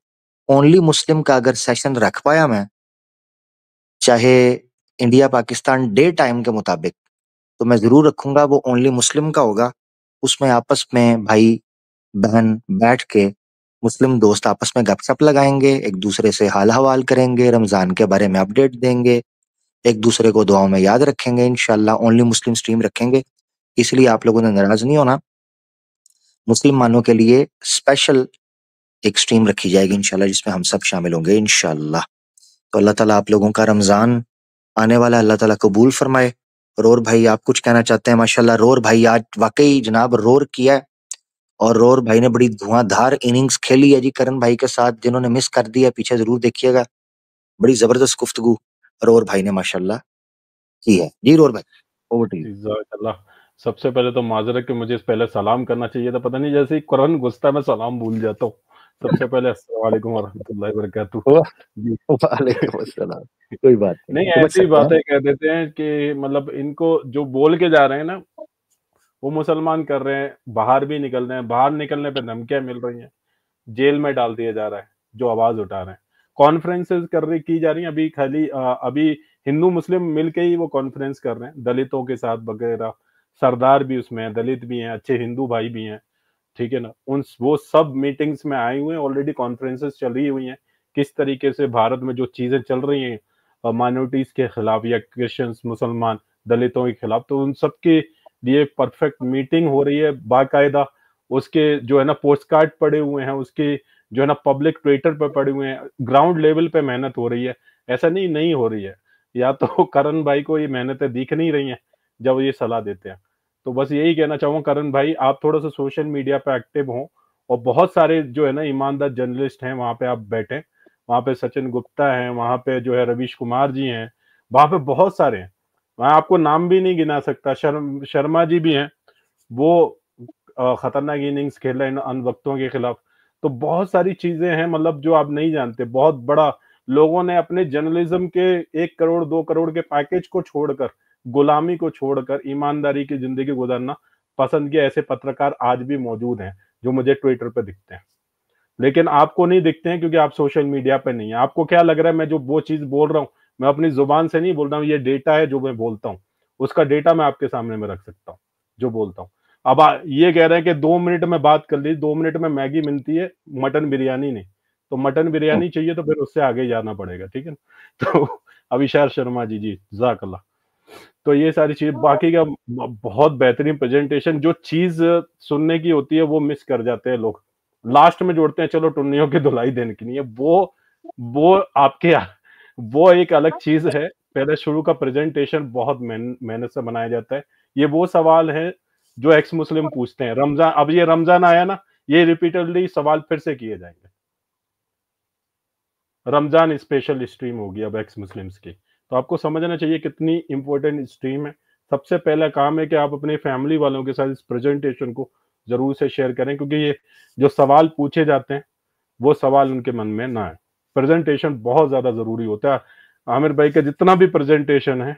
ओनली मुस्लिम का अगर सेशन रख पाया मैं, चाहे इंडिया पाकिस्तान डे टाइम के मुताबिक, तो मैं जरूर रखूंगा। वो ओनली मुस्लिम का होगा। उसमें आपस में भाई बहन बैठ के मुस्लिम दोस्त आपस में गपशप लगाएंगे, एक दूसरे से हाल हवाल करेंगे, रमजान के बारे में अपडेट देंगे, एक दूसरे को दुआओं में याद रखेंगे। इंशाल्लाह ओनली मुस्लिम स्ट्रीम रखेंगे, इसलिए आप लोगों ने नाराज नहीं होना। मुसलमानों के लिए स्पेशल एक स्ट्रीम रखी जाएगी इंशाल्लाह, जिसमें हम सब शामिल होंगे इंशाल्लाह। तो अल्लाह ताला आप लोगों का रमजान आने वाला अल्लाह ताला कबूल फरमाए। रोर भाई आप कुछ कहना चाहते हैं? माशाल्लाह रोर भाई आज वाकई जनाब रोर किया है, और रोर भाई ने बड़ी धुआंधार इनिंग्स खेली है जी करण भाई के साथ। जिन्होंने मिस कर दिया पीछे जरूर देखिएगा, बड़ी जबरदस्त गुफ्तगू रोर भाई ने माशाल्लाह की है। जी रोर भाई, ओवर टू यू। सबसे पहले तो माजरत कि मुझे पहले सलाम करना चाहिए था, पता नहीं जैसे ही कुरान घुसता है मैं सलाम भूल जाता हूँ। सबसे पहले अस्सलाम वालेकुम वरहमतुल्लाहि वबरकातुहू। वालेकुम अस्सलाम। कोई बात नहीं ऐसी बातें कह देते हैं कि मतलब इनको जो बोल के जा रहे हैं ना वो मुसलमान कर रहे हैं, बाहर भी निकल रहे हैं, बाहर निकलने पे धमकियां मिल रही हैं, जेल में डाल दिया जा रहा है जो आवाज उठा रहे हैं। कॉन्फ्रेंसेस की जा रही हैं अभी, खाली अभी हिंदू मुस्लिम मिलके ही वो कॉन्फ्रेंस कर रहे हैं दलितों के साथ वगैरह। सरदार भी उसमें है, दलित भी हैं, अच्छे हिंदू भाई भी हैं, ठीक है ना। वो सब मीटिंग्स में आए हुए हैं, ऑलरेडी कॉन्फ्रेंसेस चल रही हुई हैं किस तरीके से भारत में जो चीजें चल रही हैं माइनॉरिटीज के खिलाफ या क्रिश्चियंस मुसलमान दलितों के खिलाफ, तो उन सब के लिए परफेक्ट मीटिंग हो रही है बाकायदा। उसके जो है ना पोस्ट कार्ड पड़े हुए हैं, उसके जो है ना पब्लिक ट्विटर पे पड़े हुए हैं, ग्राउंड लेवल पे मेहनत हो रही है। ऐसा नहीं हो रही है, या तो करण भाई को ये मेहनतें दिख नहीं रही हैं जब ये सलाह देते हैं। तो बस यही कहना चाहूंगा करण भाई आप थोड़ा सा सोशल मीडिया पे एक्टिव हों, और बहुत सारे जो है ना ईमानदार जर्नलिस्ट हैं वहां पे आप बैठे, वहां पे सचिन गुप्ता है, वहां पे जो है रवीश कुमार जी हैं, वहां पे बहुत सारे हैं, मैं आपको नाम भी नहीं गिना सकता। शर्मा जी भी हैं, वो खतरनाक इनिंग्स खेल रहे हैं अन वक्तों के खिलाफ। तो बहुत सारी चीजें हैं मतलब जो आप नहीं जानते। बहुत बड़ा लोगों ने अपने जर्नलिज्म के 1 करोड़ 2 करोड़ के पैकेज को छोड़कर गुलामी को छोड़कर ईमानदारी की जिंदगी गुजारना पसंद किया। ऐसे पत्रकार आज भी मौजूद हैं जो मुझे ट्विटर पे दिखते हैं, लेकिन आपको नहीं दिखते हैं क्योंकि आप सोशल मीडिया पे नहीं है। आपको क्या लग रहा है मैं जो वो चीज बोल रहा हूँ, मैं अपनी जुबान से नहीं बोल रहा हूँ, ये डेटा है जो मैं बोलता हूँ, उसका डेटा मैं आपके सामने में रख सकता हूँ जो बोलता हूँ। अब ये कह रहे हैं कि 2 मिनट में बात कर ली, 2 मिनट में मैगी मिलती है, मटन बिरयानी नहीं। तो मटन बिरयानी चाहिए तो फिर उससे आगे जाना पड़ेगा, ठीक है। तो अभिषार शर्मा जी, जज़ाकल्लाह। तो ये सारी चीज, बाकी का बहुत बेहतरीन प्रेजेंटेशन। जो चीज सुनने की होती है वो मिस कर जाते हैं लोग, लास्ट में जोड़ते हैं चलो टुन्नियों की धुलाई देने की नहीं है, वो आपके वो एक अलग चीज है। पहले शुरू का प्रेजेंटेशन बहुत मेहनत से बनाया जाता है। ये वो सवाल है जो एक्स मुस्लिम पूछते हैं। रमजान, अब ये रमजान आया ना, ये रिपीटेडली सवाल फिर से किए जाएंगे। रमजान स्पेशल स्ट्रीम होगी अब एक्स मुस्लिम्स की, तो आपको समझना चाहिए कितनी इंपॉर्टेंट स्ट्रीम है। सबसे पहला काम है कि आप अपने फैमिली वालों के साथ इस प्रेजेंटेशन को जरूर से शेयर करें, क्योंकि ये जो सवाल पूछे जाते हैं वो सवाल उनके मन में ना आए। प्रेजेंटेशन बहुत ज्यादा जरूरी होता है। आमिर भाई का जितना भी प्रेजेंटेशन है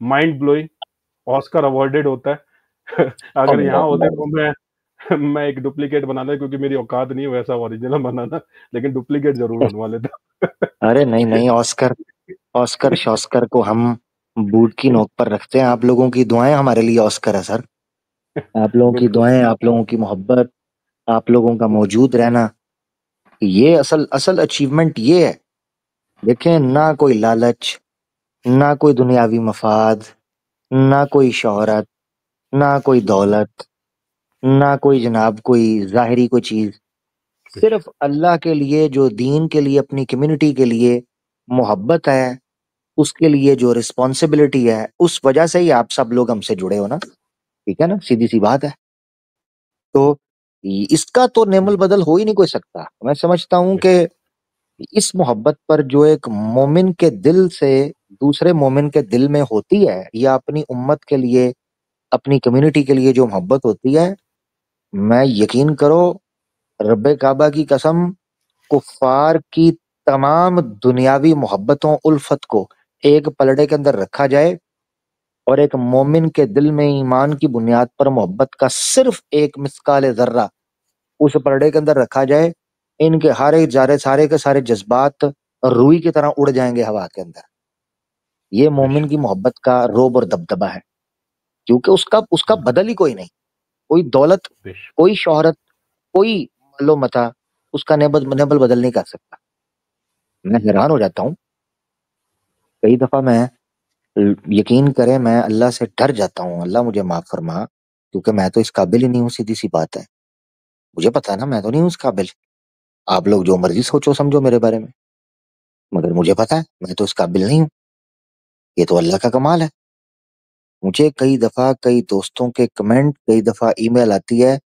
माइंड ब्लोइंग, ऑस्कर अवार्डेड होता है। अगर यहाँ होते तो मैं एक डुप्लीकेट बनाता, क्योंकि मेरी औकात नहीं है वैसा ओरिजिनल बनाना, लेकिन डुप्लीकेट जरूर बनवा लेता। अरे नहीं नहीं, ऑस्कर शॉस्कर को हम बूट की नोक पर रखते हैं। आप लोगों की दुआएं हमारे लिए ऑस्कर है सर। आप लोगों की दुआएं, आप लोगों की मोहब्बत, आप लोगों का मौजूद रहना, ये असल अचीवमेंट ये है। देखें, ना कोई लालच, ना कोई दुनियावी मफाद, ना कोई शोहरत, ना कोई दौलत, ना कोई जनाब कोई जाहिरी कोई चीज, सिर्फ अल्लाह के लिए, जो दीन के लिए, अपनी कम्युनिटी के लिए मोहब्बत है, उसके लिए जो रिस्पॉन्सिबिलिटी है, उस वजह से ही आप सब लोग हमसे जुड़े हो ना। ठीक है ना, सीधी सी बात है। तो इसका तो नेमल बदल हो ही नहीं कोई सकता। मैं समझता हूं कि इस मोहब्बत पर जो एक मोमिन के दिल से दूसरे मोमिन के दिल में होती है, या अपनी उम्मत के लिए, अपनी कम्युनिटी के लिए जो मोहब्बत होती है, मैं यकीन करो, रब्बे काबा की कसम, कुफार की तमाम दुनियावी मोहब्बतों, उल्फत को एक पलड़े के अंदर रखा जाए और एक मोमिन के दिल में ईमान की बुनियाद पर मोहब्बत का सिर्फ एक मिस्काल जर्रा उस पलड़े के अंदर रखा जाए, इनके हारे जारे सारे के सारे जज्बात रुई की तरह उड़ जाएंगे हवा के अंदर। ये मोमिन की मोहब्बत का रोब और दबदबा है, क्योंकि उसका बदल ही कोई नहीं। कोई दौलत, कोई शोहरत, कोई मालो मता उसका नेबल बदल नहीं कर सकता। मैं हैरान हो जाता हूँ कई दफा। मैं, यकीन करें, मैं अल्लाह से डर जाता हूँ, अल्लाह मुझे माफ फरमा, क्योंकि मैं तो इस काबिल ही नहीं हूँ। सीधी सी बात है, मुझे पता है ना, मैं तो नहीं हूँ इस काबिल। आप लोग जो मर्जी सोचो समझो मेरे बारे में, मगर मुझे पता है मैं तो इस काबिल नहीं हूँ। ये तो अल्लाह का कमाल है। मुझे कई दफा कई दोस्तों के कमेंट, कई दफा ईमेल आती है,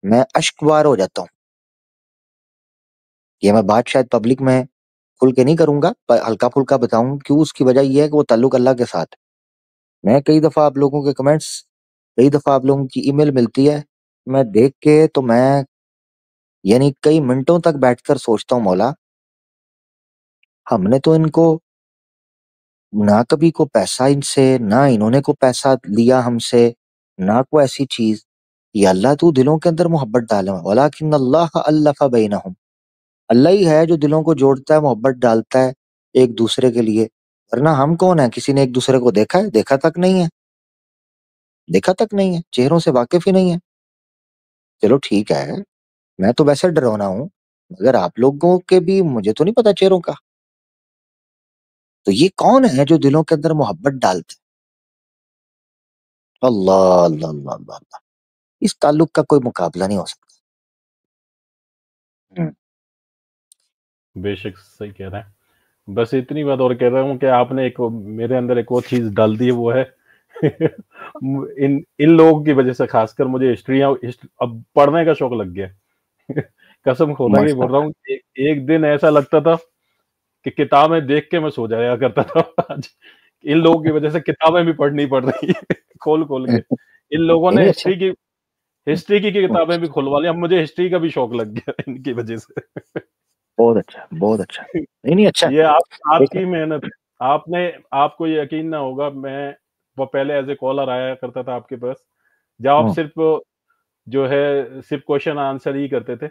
मैं अश्कवार हो जाता हूँ। ये मैं बात शायद पब्लिक में खुल के नहीं करूंगा, पर हल्का फुल्का बताऊं क्यों। उसकी वजह यह है कि वो ताल्लुक अल्लाह के साथ है। मैं कई दफा आप लोगों के कमेंट्स, कई दफा आप लोगों की ईमेल मिलती है, मैं देख के तो मैं यानी कई मिनटों तक बैठकर सोचता हूँ, मौला हमने तो इनको ना कभी को पैसा इनसे, ना इन्होंने को पैसा लिया हमसे, ना कोई ऐसी चीज। या अल्लाह तू दिलों के अंदर मोहब्बत डाले, वलाकिन अल्लाह अल्लफ़ बैनहुम, अल्लाह ही है जो दिलों को जोड़ता है, मोहब्बत डालता है एक दूसरे के लिए। वरना हम कौन है? किसी ने एक दूसरे को देखा है? देखा तक नहीं है, देखा तक नहीं है, चेहरों से वाकिफ ही नहीं है। चलो ठीक है, मैं तो वैसे डरौना हूँ, मगर आप लोगों के भी मुझे तो नहीं पता चेहरों का। तो ये कौन है जो दिलों के अंदर मोहब्बत डालते? अल्लाह अल्लाह अल्लाह अल्लाह अल्लाह। इस ताल्लुक का कोई मुकाबला नहीं हो सकता। बेशक सही कह रहा है। बस इतनी बात और कह रहा हूँ कि आपने एक मेरे अंदर एक और चीज डाल दी है, वो है इन लोगों की वजह से खासकर मुझे हिस्ट्री अब पढ़ने का शौक लग गया। कसम खुदा की बोल रहा हूँ, एक दिन ऐसा लगता था कि किताबें देख के मैं सो जाया करता था। आज इन लोगों की वजह से किताबें भी पढ़नी पड़ रही है खोल खोल के। इन लोगों ने हिस्ट्री की किताबें भी खुलवा ली। अब मुझे हिस्ट्री का भी शौक लग गया इनकी वजह से। बहुत अच्छा, बहुत अच्छा। नहीं नहीं, अच्छा। ये आपकी मेहनत है। आपको ये यकीन ना होगा, मैं वो पहले एज ए कॉलर आया करता था आपके पास, जब आप सिर्फ जो है सिर्फ क्वेश्चन आंसर ही करते थे,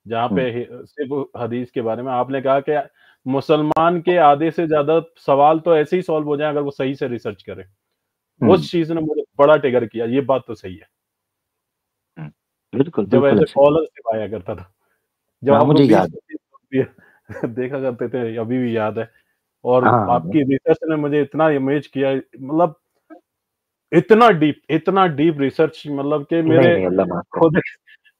जहाँ पे सिर्फ हदीस के बारे में। आपने कहा कि मुसलमान के आधे से ज्यादा सवाल तो ऐसे ही सॉल्व हो जाए अगर वो सही से रिसर्च करे। उस चीज ने मुझे बड़ा ट्रिगर किया, ये बात तो सही है। बिल्कुल जब बिल्कुल ऐसे कॉलर सिर्फ आया करता था, जब आपको मुझे याद 20 देखा करते थे, अभी भी याद है। और हाँ आपकी रिसर्च ने मुझे इतना इमेज किया, मतलब इतना डीप रिसर्च, मतलब कि मेरे नहीं अल्लाह माफ करे। खुद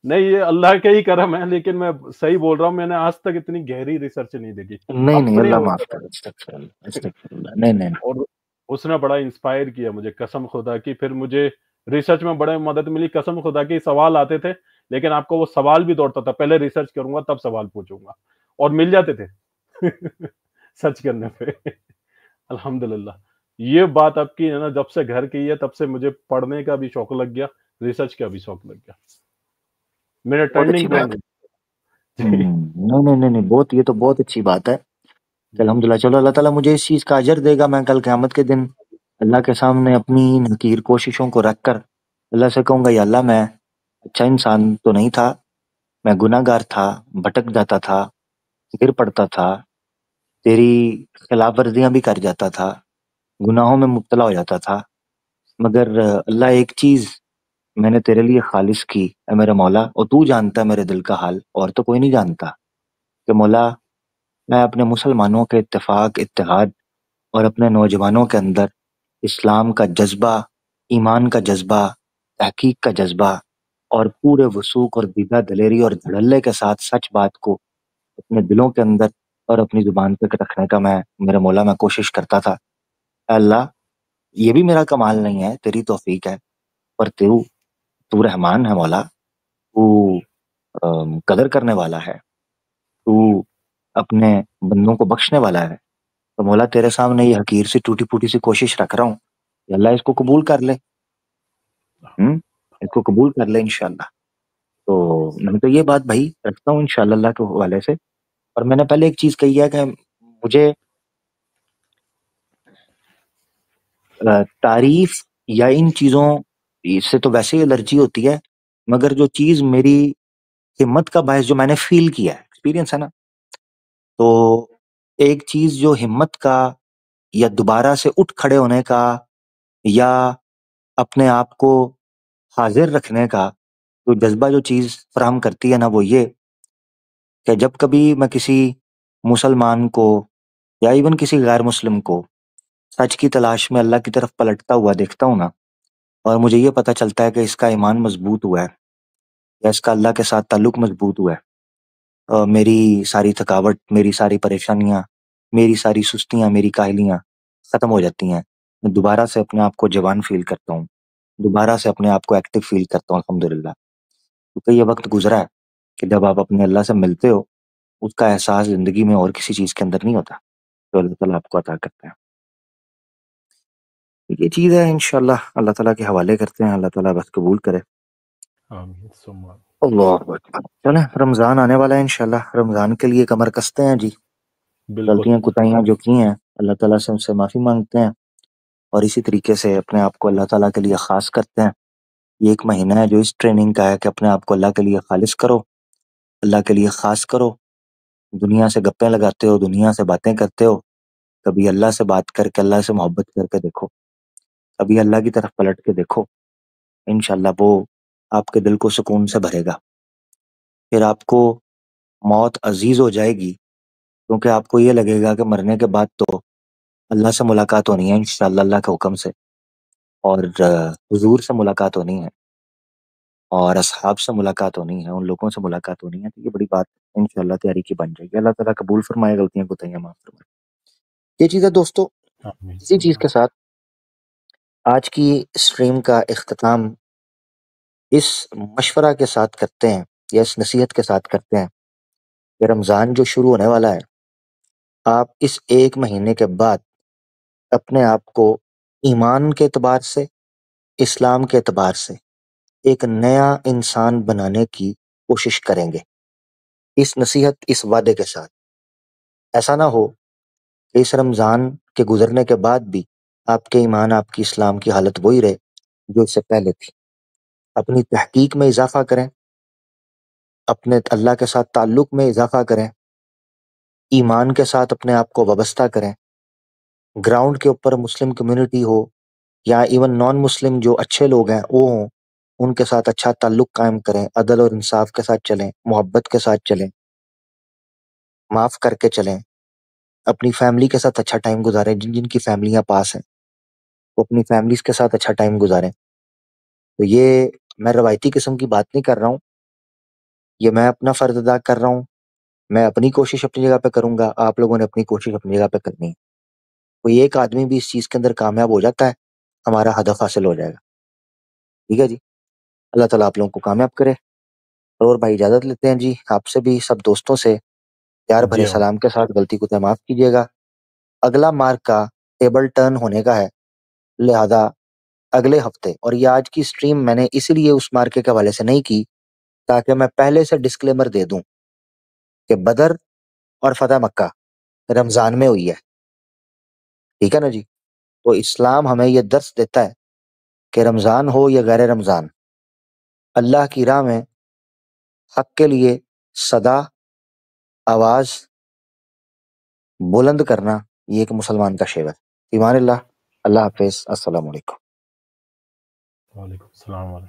नहीं, ये अल्लाह का ही करम है, लेकिन मैं सही बोल रहा हूँ, मैंने आज तक इतनी गहरी रिसर्च नहीं देखी नहीं अपने अल्लाह होते माफ करे। अस्तगफिरुल्लाह, नहीं और उसने बड़ा इंस्पायर किया मुझे, कसम खुदा की। फिर मुझे रिसर्च में बड़े मदद मिली, कसम खुदा की। सवाल आते थे, लेकिन आपको वो सवाल भी दौड़ता था, पहले रिसर्च करूंगा तब सवाल पूछूंगा, और मिल जाते थे सर्च करने पे अल्हम्दुलिल्लाह। ये बात आपकी है ना, जब से घर की है तब से मुझे पढ़ने का भी शौक लग गया, रिसर्च का भी शौक लग गया। मेरा बहुत अच्छी टर्निंग बात पॉइंट नहीं बहुत, ये तो बहुत अच्छी बात है। अल्हम्दुलिल्लाह, चलो अल्लाह ताला मुझे इस चीज का अजर देगा। मैं कल क़यामत के दिन अल्लाह के सामने अपनी नकीर कोशिशों को रख कर अल्लाह से कहूंगा, या अल्लाह मैं अच्छा इंसान तो नहीं था, मैं गुनाहगार था, भटक जाता था, गिर पड़ता था, तेरी खिलाफ वर्जियां भी कर जाता था, गुनाहों में मुब्तला हो जाता था, मगर अल्लाह एक चीज मैंने तेरे लिए खालिस की है मेरे मौला, और तू जानता है मेरे दिल का हाल, और तो कोई नहीं जानता, कि मौला मैं अपने मुसलमानों के इत्तेफाक, इत्तेहाद और अपने नौजवानों के अंदर इस्लाम का जज्बा, ईमान का जज्बा, तहकीक का जज्बा और पूरे वसूख और दीदा दलेरी और धड़ल्ले के साथ सच बात को अपने दिलों के अंदर और अपनी जुबान पे रखने का मैं मेरे मौला मैं कोशिश करता था। अल्लाह, ये भी मेरा कमाल नहीं है, तेरी तौफीक है, पर तू तू रहमान है मौला, तू कदर करने वाला है, तू अपने बंदों को बख्शने वाला है। तो मौला तेरे सामने ये हकीर सी टूटी फूटी सी कोशिश रख रहा हूँ, अल्लाह इसको कबूल कर ले। इसको कबूल कर ले इंशाल्लाह। तो मैं तो ये बात भाई रखता हूँ इंशाल्लाह अल्लाह के हवाले से। और मैंने पहले एक चीज कही है कि मुझे तारीफ या इन चीजों से तो वैसे ही एलर्जी होती है, मगर जो चीज मेरी हिम्मत का बायस, जो मैंने फील किया है, एक्सपीरियंस है ना, तो एक चीज जो हिम्मत का या दोबारा से उठ खड़े होने का या अपने आप को हाजिर रखने का तो जज्बा जो चीज फराहम करती है ना, वो ये कि जब कभी मैं किसी मुसलमान को या इवन किसी गैर मुस्लिम को सच की तलाश में अल्लाह की तरफ पलटता हुआ देखता हूँ ना, और मुझे ये पता चलता है कि इसका ईमान मजबूत हुआ है या इसका अल्लाह के साथ ताल्लुक मजबूत हुआ है, मेरी सारी थकावट, मेरी सारी परेशानियां, मेरी सारी सुस्तियां, मेरी काहलियां खत्म हो जाती हैं। मैं दोबारा से अपने आप को जवान फील करता हूँ, दोबारा से अपने आप को एक्टिव फील करता हूँ अल्हम्दुलिल्लाह। क्योंकि ये वक्त गुजरा है कि जब आप अपने अल्लाह से मिलते हो, उसका एहसास जिंदगी में और किसी चीज के अंदर नहीं होता, जो अल्लाह ताला आपको अता करता है। ये चीज है, इंशाल्लाह अल्लाह ताला के हवाले करते हैं, अल्लाह ताला बस कबूल करे। अल्लाह अकबर। चले, रमजान आने वाला है, इंशाल्लाह रमजान के लिए कमर कसते हैं जी। गलतियां कुताहियां जो की हैं अल्लाह ताला से उनसे माफी मांगते हैं, और इसी तरीके से अपने आप को अल्लाह ताला के लिए खास करते हैं। ये एक महीना है जो इस ट्रेनिंग का है कि अपने आप को अल्लाह के लिए खालिस करो, अल्लाह के लिए खास करो। दुनिया से गप्पे लगाते हो, दुनिया से बातें करते हो, कभी अल्लाह से बात करके, अल्लाह से मोहब्बत करके देखो, कभी अल्लाह की तरफ पलट के देखो, इंशाल्लाह वो आपके दिल को सुकून से भरेगा। फिर आपको मौत अजीज हो जाएगी, क्योंकि आपको ये लगेगा कि मरने के बाद तो अल्लाह से मुलाकात होनी है इंशाल्लाह अल्लाह के हुक्म से, और हुजूर से मुलाकात होनी है, और असहाब से मुलाकात होनी है, उन लोगों से मुलाकात होनी है। तो ये बड़ी बात इंशाल्लाह तैयारी की बन जाएगी। अल्लाह ताला कबूल फरमाए, गलतियां कोताहियां माफ फरमाए। ये चीज़ है दोस्तों। इसी चीज़ के साथ आज की स्ट्रीम का इख्तिताम इस मशवरा के साथ करते हैं, या इस नसीहत के साथ करते हैं कि रमज़ान जो शुरू होने वाला है, आप इस 1 महीने के बाद अपने आप को ईमान के एतबार से, इस्लाम के एतबार से एक नया इंसान बनाने की कोशिश करेंगे। इस नसीहत, इस वादे के साथ। ऐसा ना हो कि इस रमज़ान के गुज़रने के बाद भी आपके ईमान, आपकी इस्लाम की हालत वही रहे जो इससे पहले थी। अपनी तहकीक में इजाफा करें, अपने अल्लाह के साथ ताल्लुक में इजाफा करें, ईमान के साथ अपने आप को वाबस्ता करें। ग्राउंड के ऊपर मुस्लिम कम्युनिटी हो या इवन नॉन मुस्लिम जो अच्छे लोग हैं वो हों, उनके साथ अच्छा ताल्लुक कायम करें, अदल और इंसाफ के साथ चलें, मोहब्बत के साथ चलें, माफ़ करके चलें, अपनी फैमिली के साथ अच्छा टाइम गुजारें। जिन जिनकी फैमिलियाँ पास हैं वो अपनी फैमिलीज़ के साथ अच्छा टाइम गुजारें। तो ये मैं रवायती किस्म की बात नहीं कर रहा हूँ, ये मैं अपना फ़र्ज़ अदा कर रहा हूँ। मैं अपनी कोशिश अपनी जगह पे करूँगा, आप लोगों ने अपनी कोशिश अपनी जगह पे करनी है। कोई एक आदमी भी इस चीज़ के अंदर कामयाब हो जाता है, हमारा हदफ हासिल हो जाएगा। ठीक है जी? अल्लाह ताला आप लोगों को कामयाब करे। और भाई इजाज़त लेते हैं जी, आपसे भी सब दोस्तों से प्यार भरे सलाम के साथ गलती को माफ़ कीजिएगा। अगला मार्क का टेबल टर्न होने का है, लिहाज़ा अगले हफ्ते, और ये आज की स्ट्रीम मैंने इसीलिए उस मार्के के हवाले से नहीं की ताकि मैं पहले से डिस्क्लेमर दे दूं कि बदर और फतह मक्का रमज़ान में हुई है। ठीक है ना जी? तो इस्लाम हमें ये दर्स देता है कि रमज़ान हो या गैर रमज़ान, अल्लाह की राह में हक के लिए सदा आवाज़ बुलंद करना ये एक मुसलमान का शेवा है। ईमान अल्लाह, अल्लाह हाफ़िज़, अस्सलाम वालेकुम। वालेकुम सलाम।